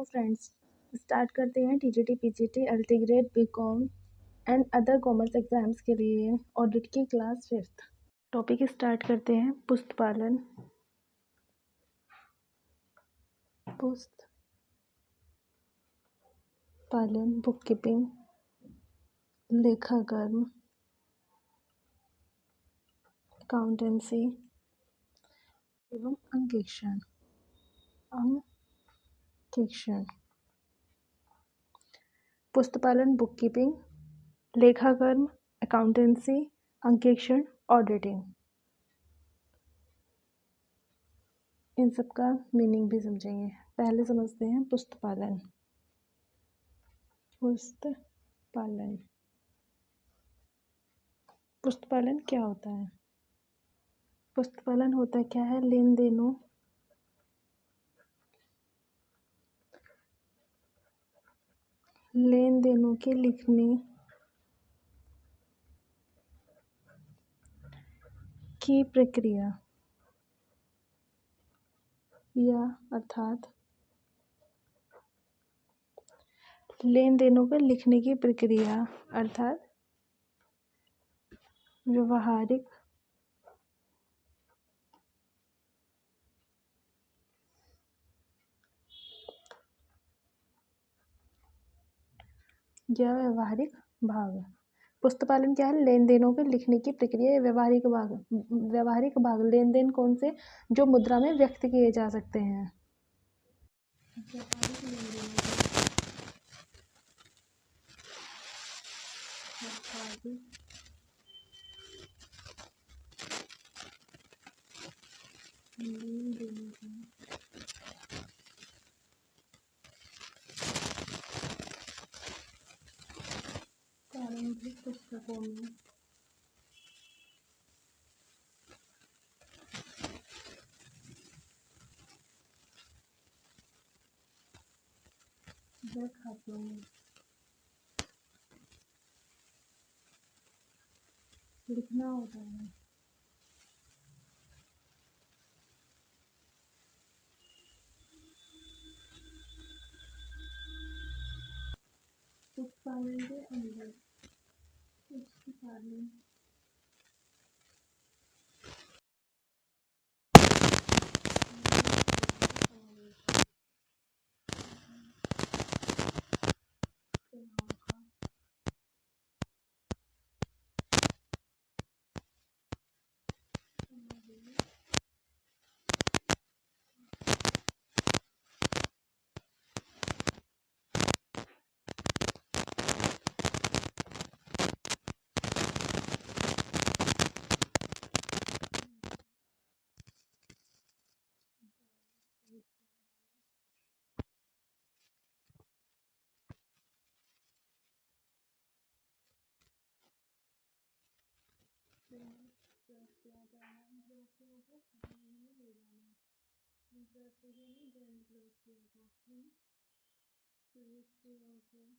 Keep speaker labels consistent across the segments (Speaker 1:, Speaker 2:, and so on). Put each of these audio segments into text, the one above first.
Speaker 1: Hello friends, start करते हैं TGT PGT LT grade BCom and other commerce exams के लिए ऑडिट की क्लास 5th। टॉपिक स्टार्ट करते हैं पुस्तपालन बुक कीपिंग, लेखाकर्म, अकाउंटेंसी एवं अंकेक्षण। पुस्तपालन, बुक कीपिंग, लेखाकर्म, अकाउंटेंसी, अंकेक्षण, ऑडिटिंग, इन सब का मीनिंग भी समझेंगे। पहले समझते हैं पुस्तपालन। पुस्तपालन क्या होता है? पुस्तपालन होता क्या है? लेन देनों के लिखने की प्रक्रिया लेन देनों को लिखने की प्रक्रिया अर्थात व्यवहारिक या व्यवहारिक भाग। पुस्तपालन क्या है? लेन देनों के लिखने की प्रक्रिया या व्यवहारिक भाग। लेन देन कौन से? जो मुद्रा में व्यक्त किए जा सकते हैं। प्रारंभिक पुस्तकों में व खातों में लिखना होता है। पुस्तकालय के अंदर पुस्तकालय पुस्तकालय में कौन कौन से खाते आते हैं? उसके लिए कौन कौन सी प्रविष्टियाँ की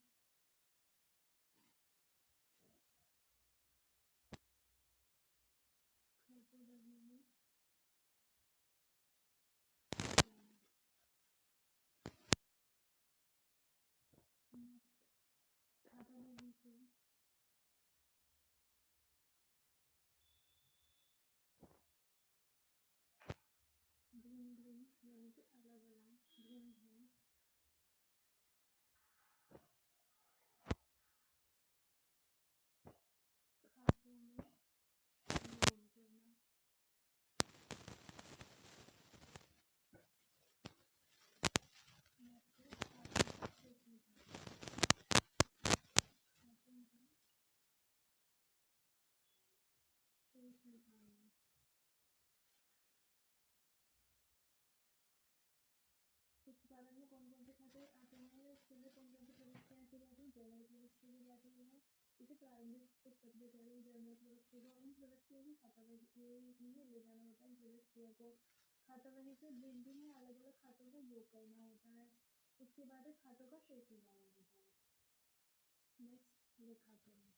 Speaker 1: जाती हैं? जर्नल प्रविष्टि की जाती है। इसे प्रारंभिक पुस्तक भी कहते हैं। जर्नल प्रविष्टि को इन प्रविष्टियों की खातावही में ले जाना होता है। प्रविष्टियों को खातावही से दिन दिन में अलग अलग खातों का योग करना होता है। उसके बाद खातों का शेष निकालना होता है। नेक्स्ट लेखाकरण।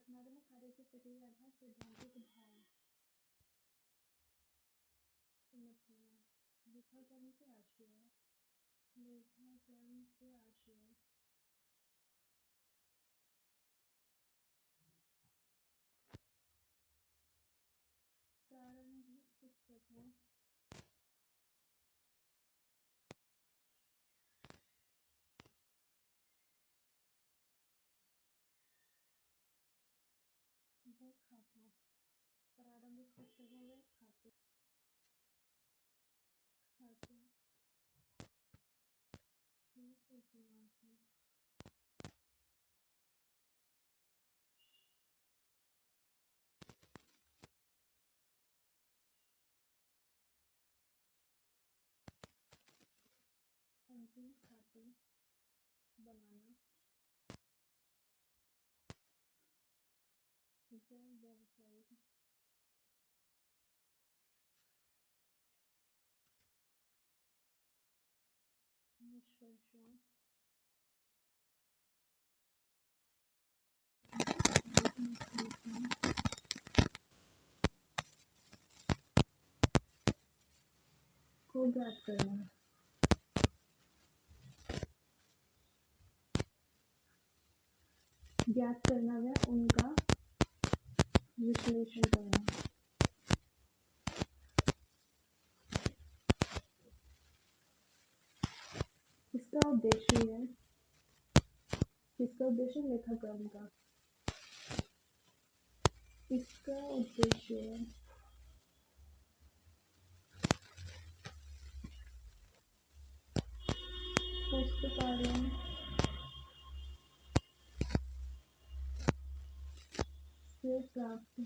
Speaker 1: रचनात्मक कार्य की प्रक्रिया अर्थात सैद्धांतिक भाव समझते हैं। लेखाकरण के आशय प्रारंभिक पुस्तकों व खातों प्रारंभिक पुस्तकों व खातों खातों की सूचनाओं की अंतिम खाते बनाना व्यावसायिक निष्कर्षों को ज्ञात करना व उनका विश्लेषण करना। इसका उद्देश्य लेखाकरण का इसका उद्देश्य पुस्तकालय से प्राप्त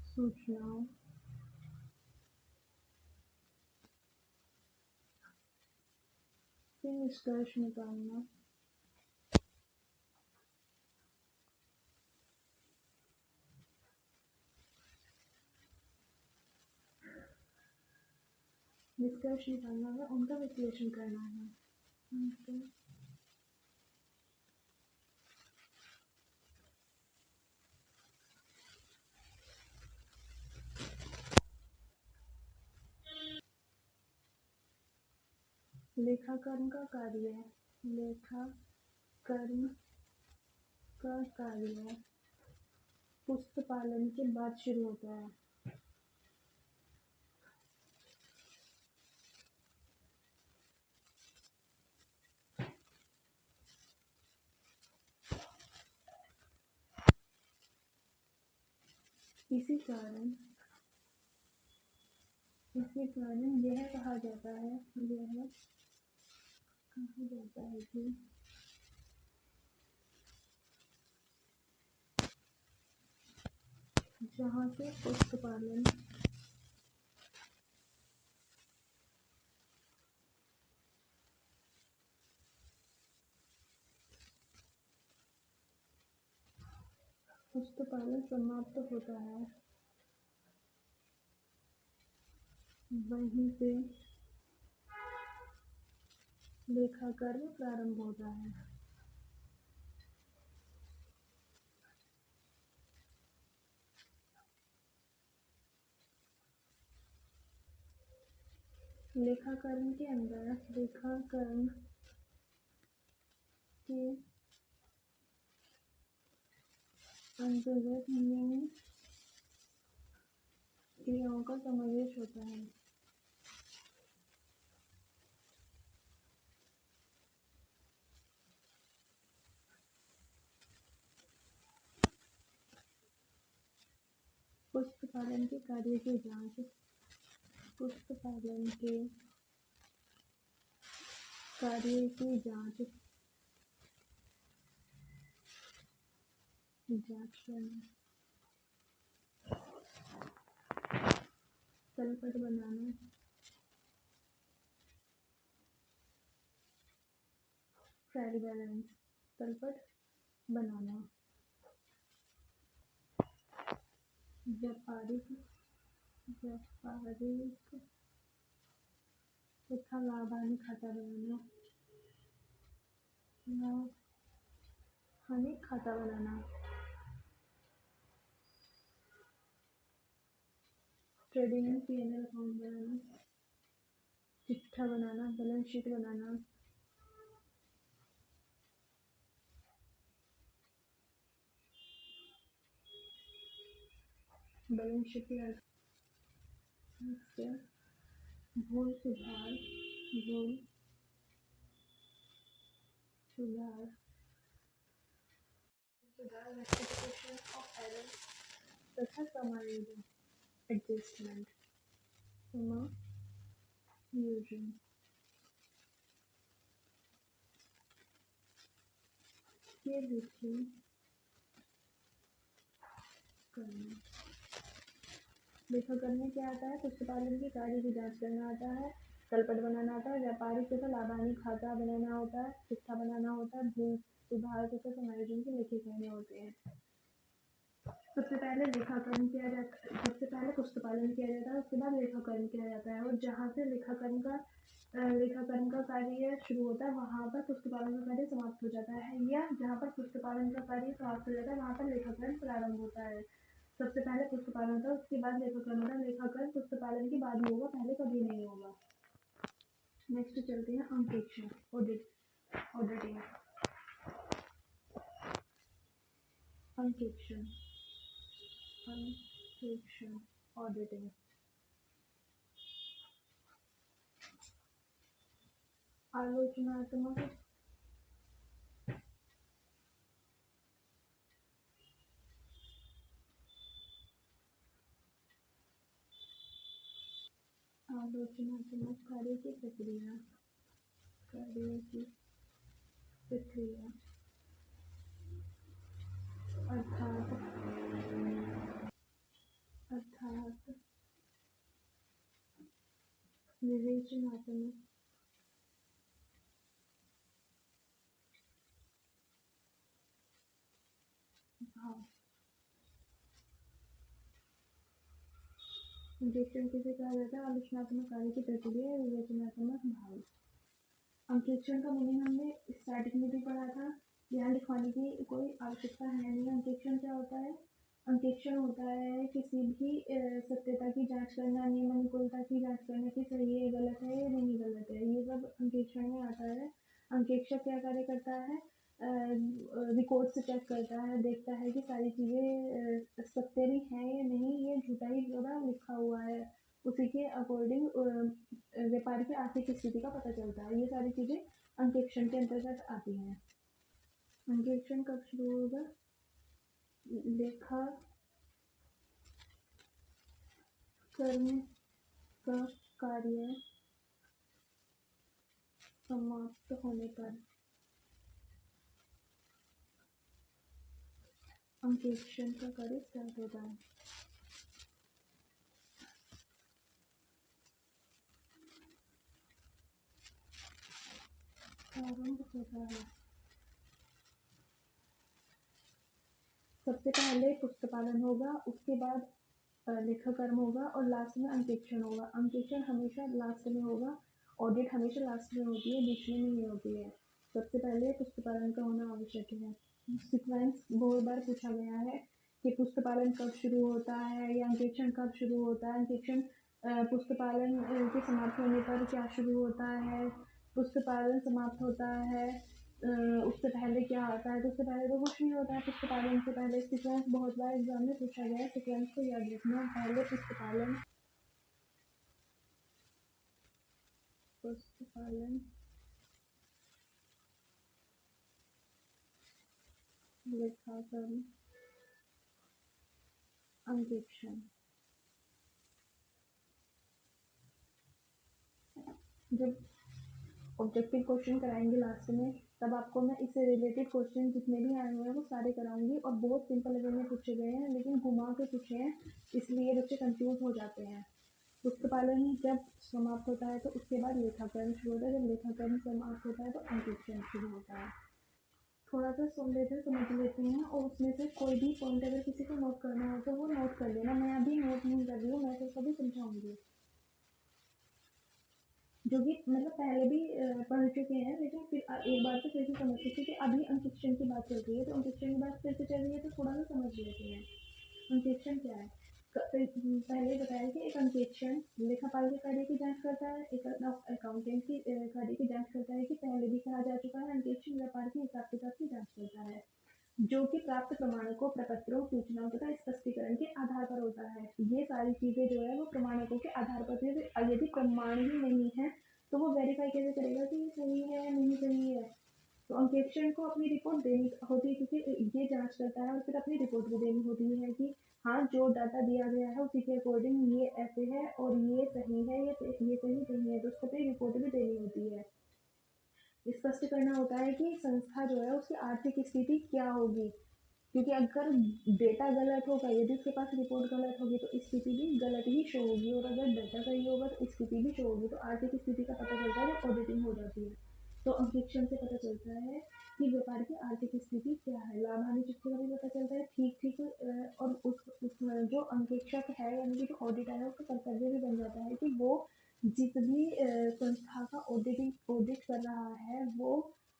Speaker 1: सूचनाओं से निष्कर्ष निकालना व उनका विश्लेषण करना है। लेखाकरण का कार्य पुस्तकालय के बाद शुरू होता है। इसी कारण यह कहा जाता है कि जहाँ से पुस्तकालय समाप्त होता है वहीं से लेखाकरण प्रारंभ होता है। लेखाकरण के अंतर्गत निम्न क्रियाओं का समावेश होता है। पुस्तकालय के कार्य की जांच करना तलपट बनाना ट्रायल बैलेंस तलपट बनाना व्यापारिक तथा लाभ हानि खाता बनाना खाने खाता बनाना, ट्रेडिंग P&L अकाउंट बनाना, चिट्ठा बनाना, बैलेंस शीट बनाना, बैलेंस शीट भूल सुधार, भूल सुधार, रेक्टिफिकेशन ऑफ एरर तथा समायोजन, एडजस्टमेंट, समायोजन, के विधि करना। लेखाकरण में क्या आता है? पुस्तकालय के कार्य की जांच करना आता है, तलपट बनाना आता है, व्यापारिक तथा लाभानी खाता बनाना होता है, चिट्ठा बनाना होता है, भूल सुधार तथा समायोजन के लेखे कहने होते हैं। सबसे पहले लेखाकरण किया जाता है, सबसे पहले पुस्तकालय किया जाता है, उसके बाद लेखाकरण किया जाता है। और जहाँ से लेखाकरण का कार्य शुरू होता है वहाँ पर पुस्तकालय का कार्य समाप्त हो जाता है, या जहाँ पर पुस्तकालय का कार्य समाप्त हो जाता है वहाँ पर लेखाकरण प्रारंभ होता है। सबसे पहले पुस्तकालय होता है, उसके बाद लेखाकरण होता है। लेखाकरण पुस्तकालय के बाद ही होगा, पहले कभी नहीं होगा। नेक्स्ट चलते हैं अंकेक्षण, ऑडिटिंग। अंकेक्षण, ऑडिटिंग। आलोचनात्मक, कार्य की प्रक्रिया, अर्थात विवेचनात्मक भाव। अंकेक्षण किसे कहा जाता है? आलोचनात्मक कार्य की प्रक्रिया, विवेचनात्मक भाव। अंकेक्षण का मीनिंग हमने स्टार्टिंग में भी पढ़ा था, यहाँ लिखवाने की कोई आवश्यकता है नहीं। अंकेक्षण क्या होता है? अंकेक्षण होता है किसी भी सत्यता की जांच करना, नियम अनुकूलता की जांच करना कि सही है, गलत है या नहीं गलत है, ये सब अंकेक्षण में आता है। अंकेक्षक क्या कार्य करता है? रिकॉर्ड से चेक करता है, देखता है कि सारी चीज़ें सत्य भी हैं या नहीं, ये झूठा ही पूरा लिखा हुआ है, उसी के अकॉर्डिंग व्यापारी की आर्थिक स्थिति का पता चलता है। ये सारी चीज़ें अंकेक्षण के अंतर्गत आती हैं। अंकेक्षण कब शुरू होगा? लेखाकरण का कार्य समाप्त होने पर अंकेक्षण का कार्य स्टार्ट होता है। प्रारंभ होता है। सबसे पहले पुस्तकालय होगा, उसके बाद लेखाकर्म होगा और लास्ट में अंकेक्षण होगा। अंकेक्षण हमेशा लास्ट में होगा, ऑडिट हमेशा लास्ट में होती है, बीच में नहीं होती है। सबसे पहले पुस्तकालय का होना आवश्यक है। सीक्वेंस बहुत बार पूछा गया है कि पुस्तकालय कब शुरू होता है या अंकेक्षण कब शुरू होता है। अंकेक्षण पुस्तकालय के समाप्त होने पर क्या शुरू होता है, पुस्तकालय समाप्त होता है उससे पहले क्या आता है? तो उससे पहले तो कुछ नहीं होता है। पुस्तकालय से पहले सीक्वेंस बहुत बार एग्जाम में पूछा गया है, सीक्वेंस को याद रखना। पहले पुस्तकालय लेखाकरण अंकेक्षण। जब ऑब्जेक्टिव क्वेश्चन कराएंगे लास्ट में, तब आपको मैं इससे रिलेटेड क्वेश्चन जितने भी आए हुए हैं वो सारे कराऊंगी। और बहुत सिंपल वे में पूछे गए हैं, लेकिन घुमा के पूछे हैं, इसलिए बच्चे कंफ्यूज हो जाते हैं। पुस्तकालय जब समाप्त होता है तो उसके बाद लेखाकरण शुरू होता है, जब लेखाकरण समाप्त होता है तो अंकेक्षण शुरू होता है। थोड़ा सा सुन लेते हैं, समझ लेते हैं, और उसमें से कोई भी पॉइंट अगर किसी को नोट करना हो तो वो नोट कर लेना। मैं अभी नोट नहीं कर रही हूँ, मैं तो सभी समझाऊंगी। जो कि मतलब पहले भी पढ़ चुके हैं, लेकिन फिर एक बार तो फिर से समझ सकते कि अभी अंकेक्षण की बात चल रही है, तो अंकेक्षण की बात फिर से चल रही है तो थोड़ा सा समझ लेते हैं। अंकेक्षण क्या है? पहले बताया कि एक अंकेक्षण लेखापाल के कार्य की जांच करता है, एक अकाउंटेंट की कार्य की जांच करता है, कि पहले भी कहा जा चुका है। अंकेक्षण व्यापार के हिसाब किताब की जांच करता है, जो कि प्राप्त प्रमाणकों, प्रपत्रों, सूचनाओं तथा स्पष्टीकरण के आधार पर होता है। ये सारी चीजें जो है वो प्रमाणकों के आधार पर, यदि प्रमाण ही नहीं है तो वो वेरीफाई कैसे करेगा कि ये सही है या नहीं सही है? तो अंकेक्षण को अपनी रिपोर्ट देनी होती है, क्योंकि ये जांच करता है और फिर अपनी रिपोर्ट भी देनी होती है कि हाँ, जो डाटा दिया गया है उसी के अकॉर्डिंग ये ऐसे है और ये सही है, ये सही नहीं है, तो उसको अपनी रिपोर्ट भी देनी होती है। स्पष्ट करना होता है कि संस्था जो है उसकी आर्थिक स्थिति क्या होगी, क्योंकि अगर डेटा गलत होगा, यदि उसके पास रिपोर्ट गलत होगी तो स्थिति भी गलत ही शो होगी, और अगर डेटा सही होगा तो स्थिति भी शो होगी। तो आर्थिक स्थिति का पता चलता है जब ऑडिटिंग हो जाती है। तो अंकेक्षण से पता चलता है कि व्यापार की आर्थिक स्थिति क्या है। लाभ हानि चिट्ठी का भी पता चलता है ठीक ठीक, और उस जो अंकेक्षक है यानी कि जो ऑडिटर है उसका कर्तव्य भी बन जाता है कि वो जिस भी संस्था का ऑडिट कर रहा है, वो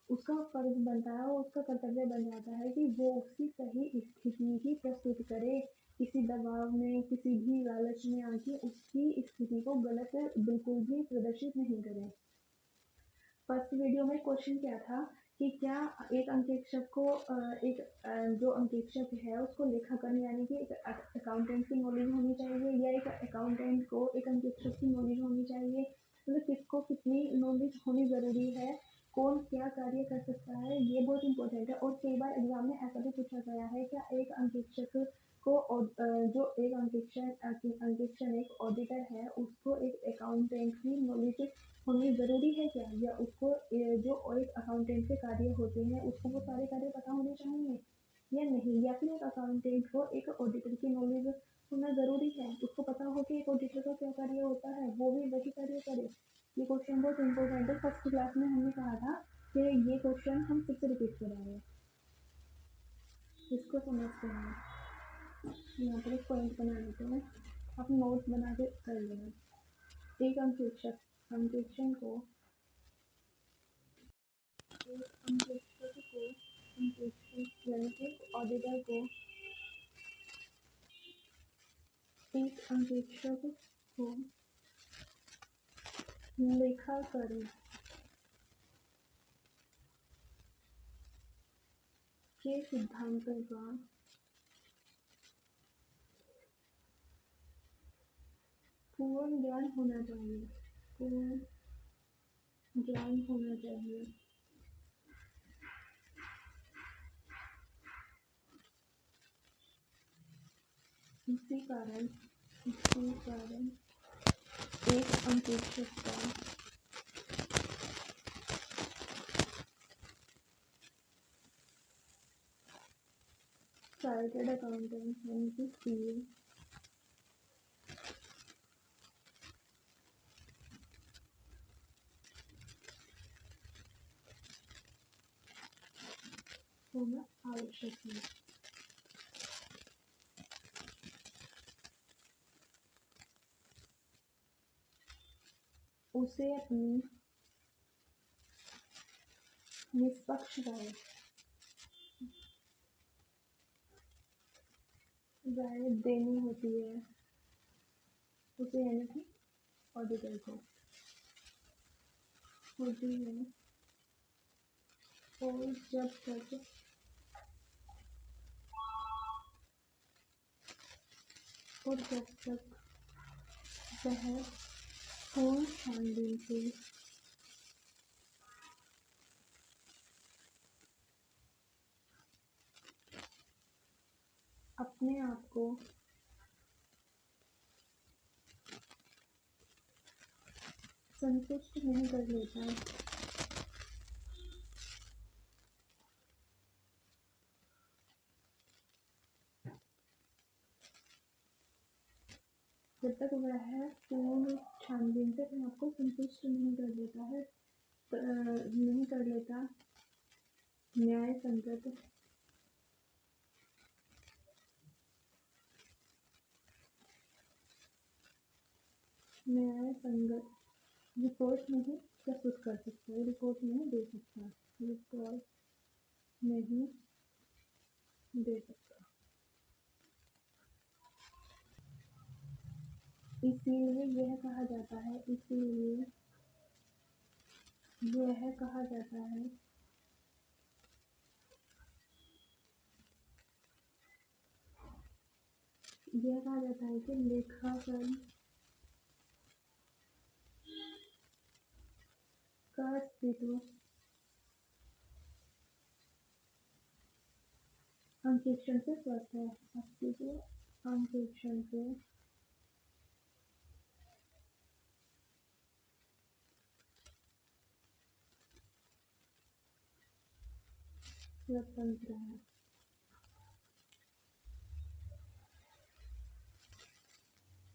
Speaker 1: उसका फर्ज बनता है और उसका कर्तव्य बन जाता है कि वो उसकी सही स्थिति ही प्रस्तुत करे, किसी दबाव में, किसी भी लालच में आके उसकी स्थिति को गलत बिल्कुल भी प्रदर्शित नहीं करे। फर्स्ट वीडियो में क्वेश्चन क्या था कि क्या एक अंकेक्षक को जो अंकेक्षक है उसको लेखाकरण यानी कि एक अकाउंटेंट की नॉलेज होनी चाहिए, या एक अकाउंटेंट को एक अंकेक्षक की नॉलेज होनी चाहिए? मतलब किसको कितनी नॉलेज होनी ज़रूरी है, कौन क्या कार्य कर सकता है, ये बहुत इंपॉर्टेंट है। और कई बार एग्जाम में ऐसा भी पूछा गया है क्या एक अंकेक्षक को जो एक अंकेक्षण एक ऑडिटर है उसको एक अकाउंटेंट की नॉलेज होनी ज़रूरी है क्या, या उसको जो एक अकाउंटेंट के कार्य होते हैं उसको वो सारे कार्य पता होने चाहिए या नहीं, या फिर एक अकाउंटेंट को एक ऑडिटर की नॉलेज होना ज़रूरी है, उसको पता हो कि एक ऑडिटर का क्या कार्य होता है, वो भी वही कार्य करे? ये क्वेश्चन बहुत इंपॉर्टेंट है। फर्स्ट क्लास में हमने कहा था कि ये क्वेश्चन हम फिर से रिपीट कराएंगे, इसको समझते हैं। यहाँ पर एक पॉइंट बना लेते हैं, आप नोट बना के कर लेना। एक अंकेक्षण को यानी कि ऑडिटर को एक अंकेक्षक को लेखाकरण के सिद्धांतों का पूर्ण ज्ञान होना चाहिए, पूर्ण ज्ञान होना चाहिए। इसी कारण एक अंकेक्षक का चार्टर्ड अकाउंटेंट यानी कि सीए होना आवश्यक है। उसे अपनी निष्पक्ष राय देनी होती है, उसे यानी कि ऑडिटर को होती है। और जब तक वह पूर्ण छानबीन से अपने आप को संतुष्ट नहीं कर लेता, जब तक वह पूर्ण छानबीन से अपने आप को संतुष्ट नहीं कर लेता है, नहीं कर लेता न्याय संगत रिपोर्ट नहीं प्रस्तुत कर सकता, रिपोर्ट नहीं दे सकता, रिपोर्ट नहीं दे सकता। इसीलिए यह कहा जाता है, इसीलिए यह कहा जाता है कि लेखाकरण का अस्तित्व अंकेक्षण से स्वतंत्र है, अस्तित्व अंकेक्षण से स्वतंत्र है।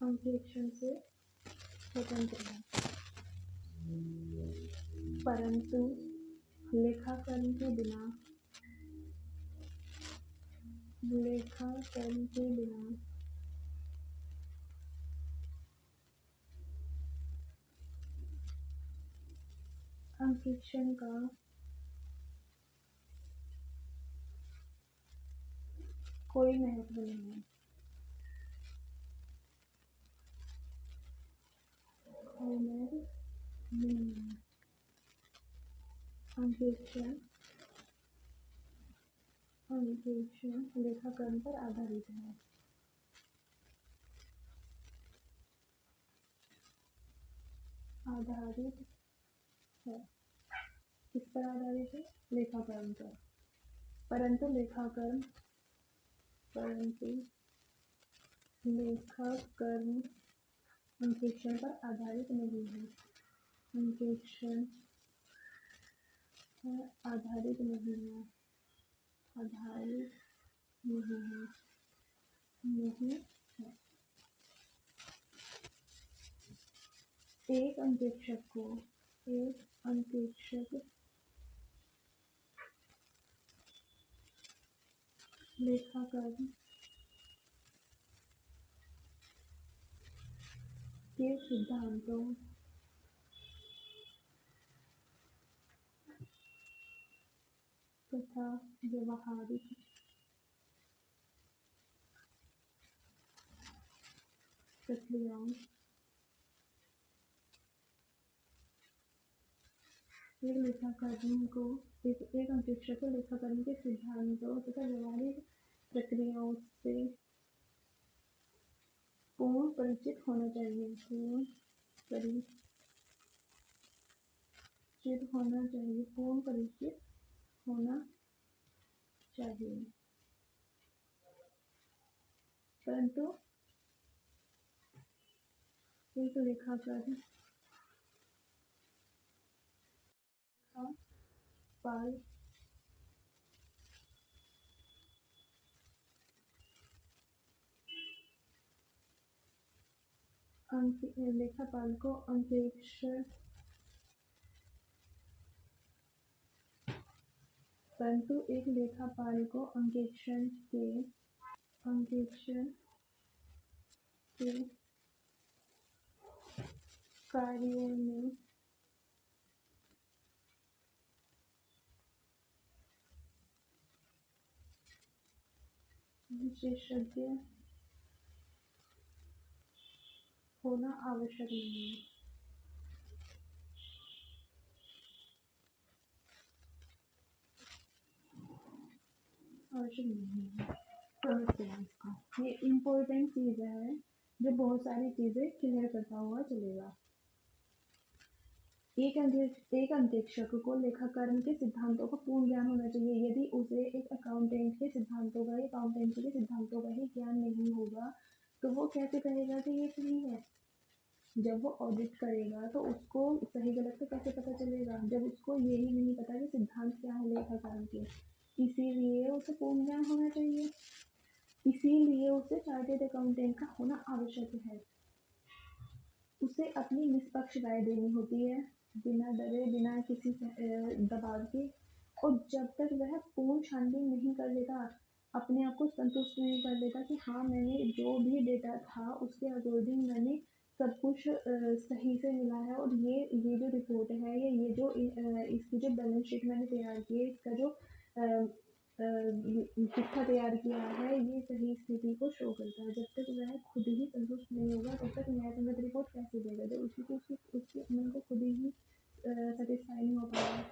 Speaker 1: अंकेक्षण से स्वतंत्र है, परंतु लेखाकरण के बिना अंकेक्षण का कोई महत्व नहीं है। अंकेक्षण लेखाकरण पर आधारित है। किस पर आधारित है? लेखाकरण पर। परंतु लेखाकरण अंकेक्षण पर आधारित नहीं है। अंकेक्षण पर आधारित नहीं है। एक अंकेक्षक लेखाकरण के सिद्धांतों तथा व्यवहारिक प्रक्रियाओं एक अंकेक्षक को लेखाकरण के सिद्धांतों तथा व्यवहारिक प्रक्रियाओं से पूर्ण परिचित होना चाहिए। पूर्ण परिचित होना चाहिए। परंतु एक लेखापाल को अंकेक्षण के कार्यों में विशेषज्ञ होना आवश्यक नहीं है। ये इम्पोर्टेंट चीज है जो बहुत सारी चीजें क्लियर करता हुआ चलेगा। एक अंकेक्षक को लेखाकरण के सिद्धांतों का पूर्ण ज्ञान होना चाहिए। यदि उसे एक अकाउंटेंट के सिद्धांतों का ही ज्ञान नहीं होगा तो वो कैसे कहेगा कि ये सही है। जब वो ऑडिट करेगा तो उसको सही गलत का कैसे पता चलेगा जब उसको यही नहीं पता कि सिद्धांत क्या है लेखाकरण के। इसीलिए उसे पूर्ण ज्ञान होना चाहिए। इसीलिए उसे चार्टेड अकाउंटेंट का होना आवश्यक है। उसे अपनी निष्पक्ष राय देनी होती है बिना डरे, बिना किसी दबाव के। और जब तक वह पूर्ण छानबीन नहीं कर लेता, अपने आप को संतुष्ट नहीं कर लेता कि हाँ मैंने जो भी डेटा था उसके अकॉर्डिंग मैंने सब कुछ सही से मिला है, और ये जो रिपोर्ट है या ये जो इसकी जो बैलेंस शीट मैंने तैयार की है, इसका जो चिट्ठा तैयार किया है, ये सही स्थिति को शो करता है। जब तक वह खुद ही संतुष्ट नहीं होगा तब तक न्याय संगत रिपोर्ट कैसे देगा, जब उसके मन को खुद ही सेटिस्फाई नहीं हो पाएगा।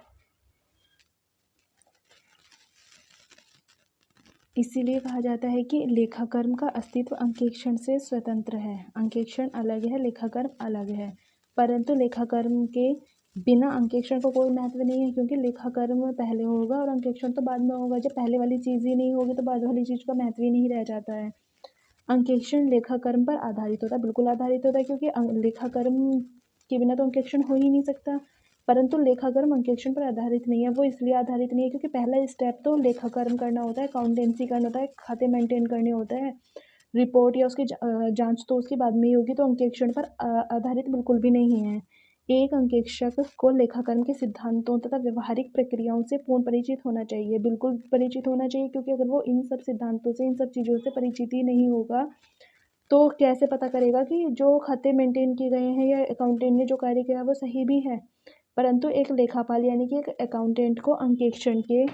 Speaker 1: इसीलिए कहा जाता है कि लेखाकर्म का अस्तित्व अंकेक्षण से स्वतंत्र है। अंकेक्षण अलग है, लेखाकर्म अलग है, परंतु लेखाकर्म के बिना अंकेक्षण को कोई महत्व नहीं है, क्योंकि लेखाकर्म पहले होगा और अंकेक्षण तो बाद में होगा। जब पहले वाली चीज़ ही नहीं होगी तो बाद वाली चीज़ का महत्व ही नहीं रह जाता है। अंकेक्षण लेखाकर्म पर आधारित होता है, बिल्कुल आधारित होता है, क्योंकि लेखाकर्म के बिना तो अंकेक्षण हो ही नहीं सकता। परंतु लेखाकर्म अंकेक्षण पर आधारित नहीं है। वो इसलिए आधारित नहीं है क्योंकि पहला स्टेप तो लेखाकर्म करना होता है, अकाउंटेंसी करना होता है, खाते मेंटेन करने होते हैं। रिपोर्ट या उसकी जांच तो उसके बाद में ही होगी, तो अंकेक्षण पर आधारित बिल्कुल भी नहीं है। एक अंकेक्षक को लेखाकर्म के सिद्धांतों तथा व्यवहारिक प्रक्रियाओं से पूर्ण परिचित होना चाहिए, बिल्कुल परिचित होना चाहिए, क्योंकि अगर वो इन सब सिद्धांतों से, इन सब चीज़ों से परिचित ही नहीं होगा तो कैसे पता करेगा कि जो खाते मेंटेन किए गए हैं या अकाउंटेंट ने जो कार्य किया वो सही भी है। परंतु एक लेखापाल यानी कि एक अकाउंटेंट को अंकेक्षण के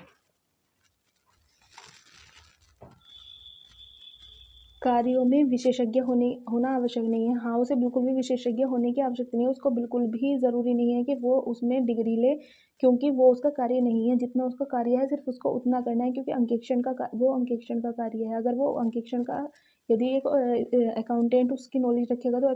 Speaker 1: कार्यों में विशेषज्ञ होना आवश्यक नहीं है। हाँ, उसे बिल्कुल भी विशेषज्ञ होने की आवश्यकता नहीं है, उसको बिल्कुल भी ज़रूरी नहीं है कि वो उसमें डिग्री ले, क्योंकि वो उसका कार्य नहीं है। जितना उसका कार्य है सिर्फ उसको उतना करना है, क्योंकि वो अंकेक्षण का कार्य है। अगर वो अंकेक्षण का यदि एक अकाउंटेंट उसकी नॉलेज रखेगा तो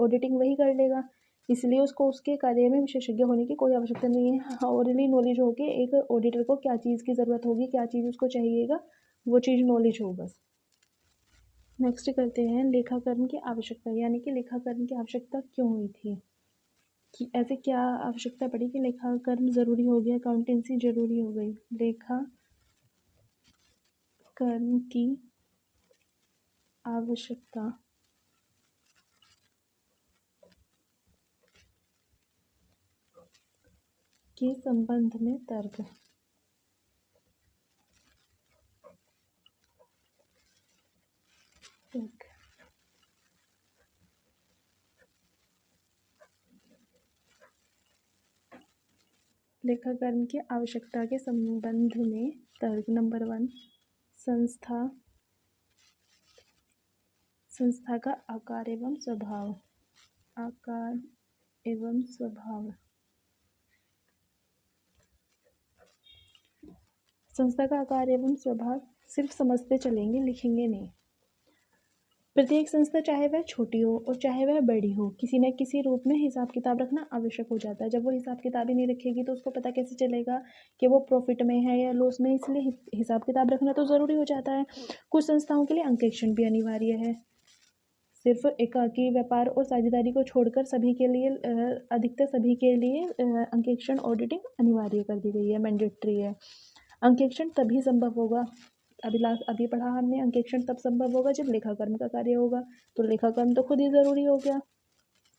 Speaker 1: ऑडिटिंग वही कर लेगा, इसलिए उसको उसके कार्य में विशेषज्ञ होने की कोई आवश्यकता नहीं है। हाँ, ओरली नॉलेज होगी, एक ऑडिटर को क्या चीज़ की ज़रूरत होगी, क्या चीज़ उसको चाहिएगा, वो चीज़ नॉलेज हो बस। नेक्स्ट करते हैं लेखाकर्म की आवश्यकता, यानी कि लेखाकर्म की आवश्यकता क्यों हुई थी, कि ऐसे क्या आवश्यकता पड़ी कि लेखाकर्म ज़रूरी हो गया, अकाउंटेंसी ज़रूरी हो गई। लेखाकर्म की आवश्यकता के संबंध में तर्क। लेखाकर्म की आवश्यकता के संबंध में तर्क। नंबर 1, संस्था का आकार एवं स्वभाव। संस्था का आकार एवं स्वभाव सिर्फ समझते चलेंगे, लिखेंगे नहीं। प्रत्येक संस्था चाहे वह छोटी हो और चाहे वह बड़ी हो, किसी न किसी रूप में हिसाब किताब रखना आवश्यक हो जाता है। जब वो हिसाब किताब ही नहीं रखेगी तो उसको पता कैसे चलेगा कि वो प्रॉफिट में है या लॉस में, इसलिए हिसाब किताब रखना तो ज़रूरी हो जाता है। कुछ संस्थाओं के लिए अंकेक्षण भी अनिवार्य है। सिर्फ एकाकी व्यापार और साझेदारी को छोड़कर सभी के लिए, अधिकतर सभी के लिए अंकेक्षण ऑडिटिंग अनिवार्य कर दी गई है, मैंडेटरी है। अंकेक्षण तभी संभव होगा, अभी पढ़ा हमने, अंकेक्षण तब संभव होगा जब लेखाकर्म का कार्य होगा, तो लेखाकर्म तो खुद ही ज़रूरी हो गया।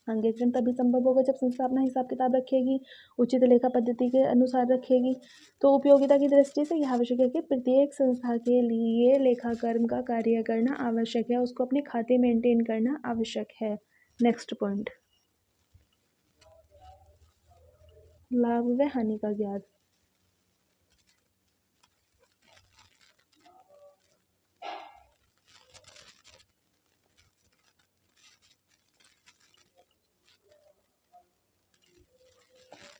Speaker 1: अंकेक्षण तभी संभव होगा जब संस्था अपना हिसाब किताब रखेगी, उचित लेखा पद्धति के अनुसार रखेगी। तो उपयोगिता की दृष्टि से यह आवश्यक है कि प्रत्येक संस्था के लिए लेखाकर्म का कार्य करना आवश्यक है, उसको अपने खाते मेंटेन करना आवश्यक है। नेक्स्ट पॉइंट, लाभ व हानि का ज्ञात।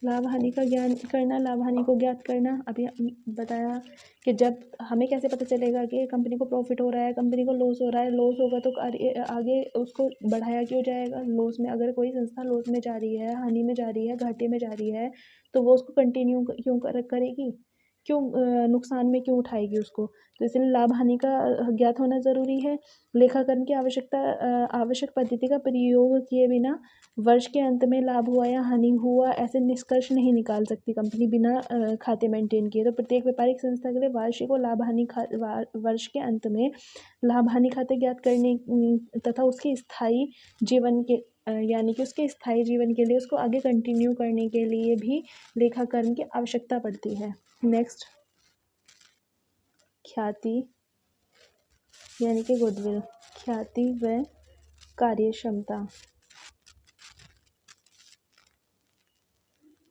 Speaker 1: लाभ हानि का ज्ञान करना, लाभ हानि को ज्ञात करना। अभी बताया कि जब हमें कैसे पता चलेगा कि कंपनी को प्रॉफिट हो रहा है, कंपनी को लॉस हो रहा है। लॉस होगा तो आगे उसको बढ़ाया क्यों जाएगा। लॉस में, अगर कोई संस्था लॉस में जा रही है, हानि में जा रही है, घाटे में जा रही है, तो वो उसको कंटिन्यू क्यों करेगी, क्यों नुकसान में क्यों उठाएगी उसको। तो इसलिए लाभ हानि का ज्ञात होना ज़रूरी है। लेखाकर्म की आवश्यक पद्धति का प्रयोग किए बिना वर्ष के अंत में लाभ हुआ या हानि हुआ ऐसे निष्कर्ष नहीं निकाल सकती कंपनी बिना खाते मेंटेन किए। तो प्रत्येक व्यापारिक संस्था के लिए वार्षिक और लाभ हानि वर्ष के अंत में लाभ हानि खाते ज्ञात करने तथा उसके स्थायी जीवन के यानी कि उसके स्थायी जीवन के लिए, उसको आगे कंटिन्यू करने के लिए भी लेखाकर्म की आवश्यकता पड़ती है। नेक्स्ट, ख्याति यानी कि गुडविल। ख्याति व कार्यक्षमता।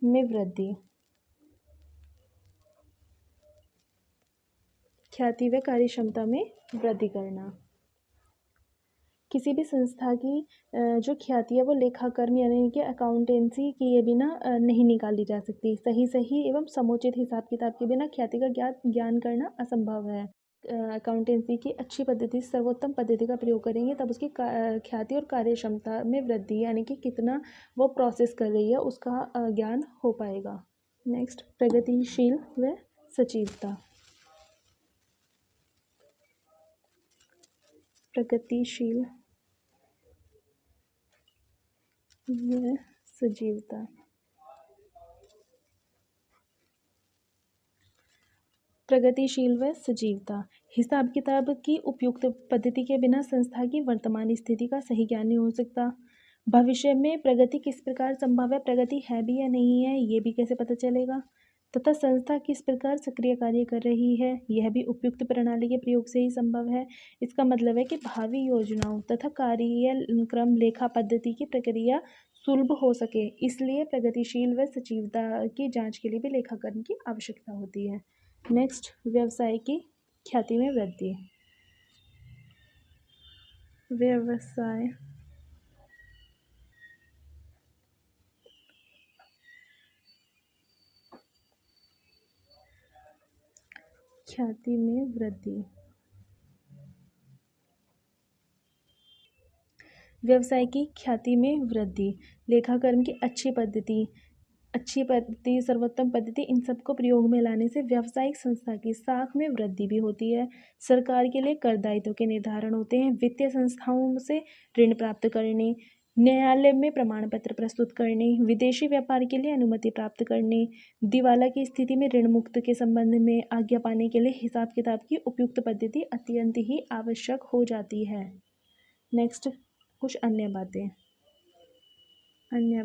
Speaker 1: में वृद्धि, ख्याति व कार्यक्षमता में वृद्धि करना। किसी भी संस्था की जो ख्याति है वो लेखाकर्म यानी कि अकाउंटेंसी किए बिना नहीं निकाली जा सकती। सही एवं समुचित हिसाब किताब के बिना ख्याति का ज्ञान करना असंभव है। अकाउंटेंसी की अच्छी पद्धति, सर्वोत्तम पद्धति का प्रयोग करेंगे तब उसकी ख्याति और कार्यक्षमता में वृद्धि यानी कि कितना वो प्रोसेस कर रही है उसका ज्ञान हो पाएगा। नेक्स्ट, प्रगतिशील व सजीवता। प्रगतिशील व सजीवता। प्रगतिशील व सजीवता। हिसाब किताब की उपयुक्त पद्धति के बिना संस्था की वर्तमान स्थिति का सही ज्ञान नहीं हो सकता। भविष्य में प्रगति किस प्रकार संभव है, प्रगति है भी या नहीं है, ये भी कैसे पता चलेगा। तथा संस्था किस प्रकार सक्रिय कार्य कर रही है, यह भी उपयुक्त प्रणाली के प्रयोग से ही संभव है। इसका मतलब है कि भावी योजनाओं तथा कार्यक्रम लेखा पद्धति की प्रक्रिया सुलभ हो सके, इसलिए प्रगतिशील व सजीवता की जांच के लिए भी लेखाकरण की आवश्यकता होती है। नेक्स्ट, व्यवसाय की ख्याति में वृद्धि। व्यवसाय ख्याति में वृद्धि। व्यवसाय की ख्याति में वृद्धि, लेखाकरण की अच्छी पद्धति, सर्वोत्तम पद्धति, इन सबको प्रयोग में लाने से व्यावसायिक संस्था की साख में वृद्धि भी होती है। सरकार के लिए कर दायित्व के निर्धारण होते हैं। वित्तीय संस्थाओं से ऋण प्राप्त करने, न्यायालय में प्रमाण पत्र प्रस्तुत करने, विदेशी व्यापार के लिए अनुमति प्राप्त करने, दिवाला की स्थिति में ऋण मुक्त के संबंध में आज्ञा पाने के लिए हिसाब किताब की उपयुक्त पद्धति अत्यंत ही आवश्यक हो जाती है। नेक्स्ट, कुछ अन्य बातें। अन्य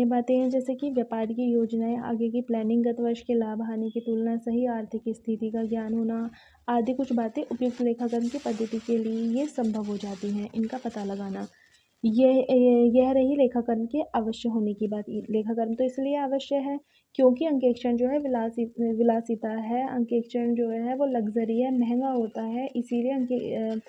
Speaker 1: बातें हैं जैसे कि व्यापार की योजनाएं, आगे की प्लानिंग, गत वर्ष के लाभ हानि की तुलना, सही आर्थिक स्थिति का ज्ञान होना आदि कुछ बातें उपयुक्त लेखाकरण की पद्धति के लिए ये संभव हो जाती हैं, इनका पता लगाना। यह रही लेखाकरण के अवश्य होने की बात। लेखाकरण तो इसलिए अवश्य है क्योंकि अंकेक्षण जो है विलासिता है, अंकेक्षण जो है वो लग्जरी है, महंगा होता है, इसीलिए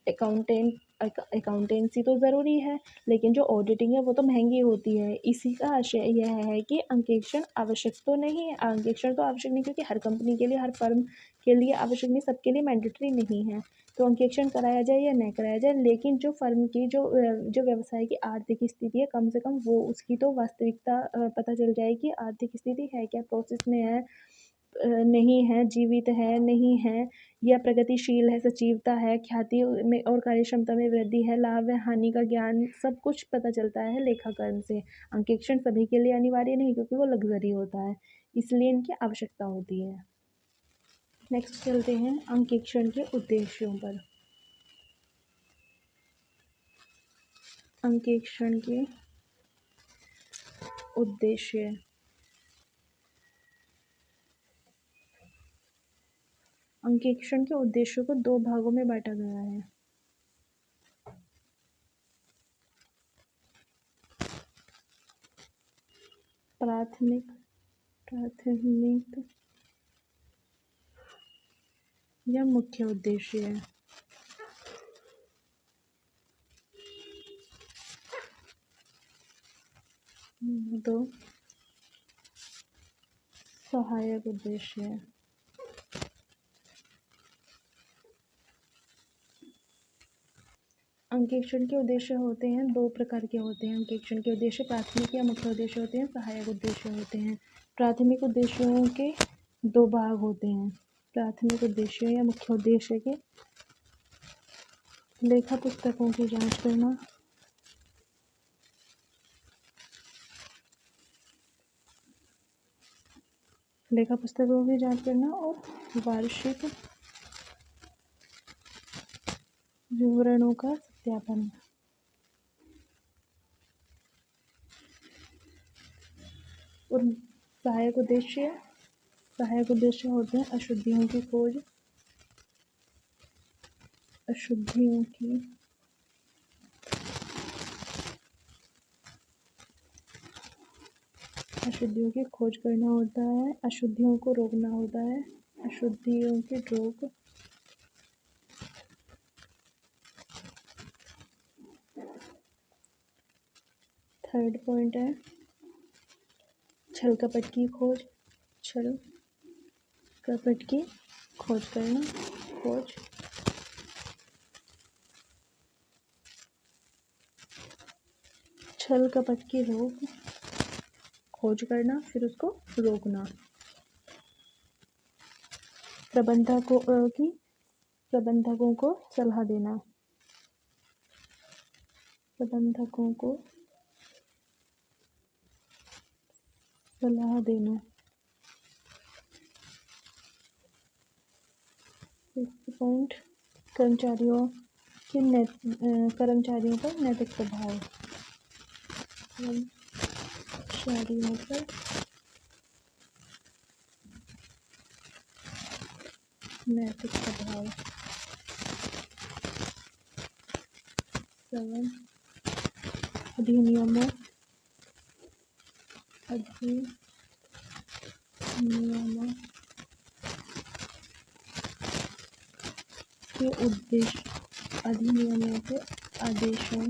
Speaker 1: अकाउंटेंसी तो ज़रूरी है, लेकिन जो ऑडिटिंग है वो तो महंगी होती है। इसी का आशय यह है कि अंकेक्षण आवश्यक तो नहीं है, अंकेक्षण तो आवश्यक नहीं क्योंकि हर कंपनी के लिए, हर फर्म के लिए आवश्यक नहीं, सबके लिए मैंडेटरी नहीं है। तो अंकेक्षण कराया जाए या न कराया जाए, लेकिन जो फर्म की जो व्यवसाय की आर्थिक स्थिति है, कम से कम वो उसकी तो वास्तविकता पता चल जाए कि आर्थिक स्थिति है क्या, प्रोसेस में है नहीं है, जीवित है नहीं है, या प्रगतिशील है, सजीवता है, ख्याति में और कार्यक्षमता में वृद्धि है, लाभ व हानि का ज्ञान, सब कुछ पता चलता है लेखाकरण से। अंकेक्षण सभी के लिए अनिवार्य नहीं क्योंकि वो लग्जरी होता है, इसलिए इनकी आवश्यकता होती है। नेक्स्ट चलते हैं अंकेक्षण के उद्देश्यों पर। अंकेक्षण के उद्देश्य। अंकेक्षण के उद्देश्यों को दो भागों में बांटा गया है। प्राथमिक या मुख्य उद्देश्य है। दो सहायक उद्देश्य है। अंकेक्षण के उद्देश्य होते हैं, दो प्रकार के होते हैं। अंकेक्षण के उद्देश्य प्राथमिक या मुख्य उद्देश्य होते हैं, सहायक उद्देश्य होते हैं। प्राथमिक उद्देश्यों के दो भाग होते हैं। प्राथमिक उद्देश्य या मुख्य उद्देश्य के लेखा पुस्तकों की जांच करना, लेखा पुस्तकों की जांच करना और वार्षिक विवरणों का सत्यापन। और सहायक उद्देश्य होते हैं अशुद्धियों की खोज, अशुद्धियों की अशुद्धियों की खोज करना होता है, अशुद्धियों को रोकना होता है, अशुद्धियों की रोक। थर्ड पॉइंट है छल कपट की खोज, छल कपट की खोज करना, खोज। छल कपट की रोक, खोज करना, फिर उसको रोकना। प्रबंधकों को सलाह देना, प्रबंधकों को सलाह देना। फिफ्थ पॉइंट कर्मचारियों पर नैतिक प्रभाव, कर्मचारियों पर नैतिक प्रभाव। 7 अधिनियमों के उद्देश्य, अधिनियमों के आदेशों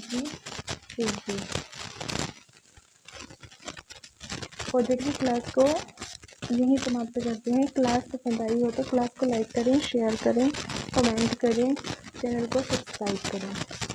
Speaker 1: की पूर्ति। प्रोजेक्ट की क्लास को यहीं समाप्त करते हैं। क्लास पसंद आई हो तो क्लास को लाइक करें, शेयर करें, कमेंट करें, चैनल को सब्सक्राइब करें।